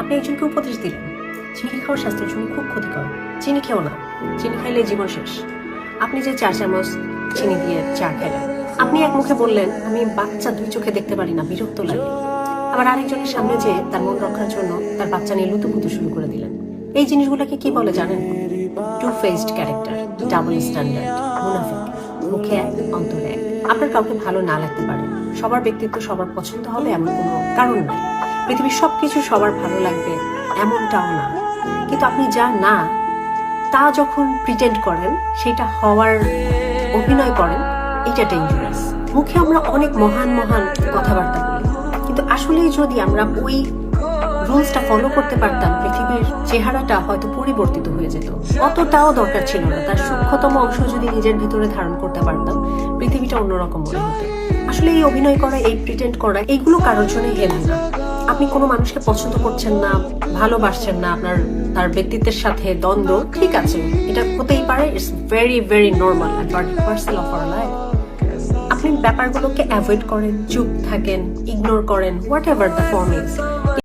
আপনি একজনকে উপদেশ দিলেন চিনি খাওয়া স্বাস্থ্যের জন্য খুব ক্ষতিকর, চিনি খেও না, চিনি খাইলে জীবন শেষ। আপনি যে 4 চামচ চিনি দিয়ে চা খেলেন, আপনি এক মুখে বললেন আমি বাচ্চা 2 চোখে দেখতে পারি না, বিরক্ত লাগে। আবার আরেকজনের সামনে যে তার মন রক্ষার জন্য তার বাচ্চা নিয়ে লুতুপুতু শুরু করে দিলেন। এই জিনিসগুলোকে কি বলে জানেন? Two faced character, double standard, মুনাফিক। মুখে এক, অন্তরে এক। আপনার কাউকে ভালো না লাগতে পারে, সবার ব্যক্তিত্ব সবার পছন্দ হবে এমন কোনো কারণ নাই। পৃথিবীর সবকিছু সবার ভালো লাগবে এমনটাও না। কিন্তু আপনি যা না তা যখন প্রিটেন্ড করেন, সেটা হওয়ার অভিনয় করেন, এটা ডেঞ্জারাস। মুখে আমরা অনেক মহান মহান কথাবার্তা বলি, কিন্তু আসলেই যদি আমরা ওই রুলসটা ফলো করতে পারতাম, পৃথিবীর চেহারাটা হয়তো পরিবর্তিত হয়ে যেত। অতটাও দরকার ছিল না, তার সূক্ষ্মতম অংশ যদি নিজের ভিতরে ধারণ করতে পারতাম, পৃথিবীটা অন্যরকম মনে হতো। আসলে এই অভিনয় করা, এই প্রিটেন্ড করা, এইগুলো কারোর জন্য হেলদি না। আপনি কোনো মানুষকে পছন্দ করছেন না, ভালোবাসছেন না, আপনার তার ব্যক্তিত্বের সাথে দ্বন্দ্ব, ঠিক আছে, এটা হতেই পারে। It's very very normal and parcel of our life. আপনি ব্যাপারগুলোকে অ্যাভয়েড করেন, চুপ থাকেন, ইগনোর করেন, what ever the form is.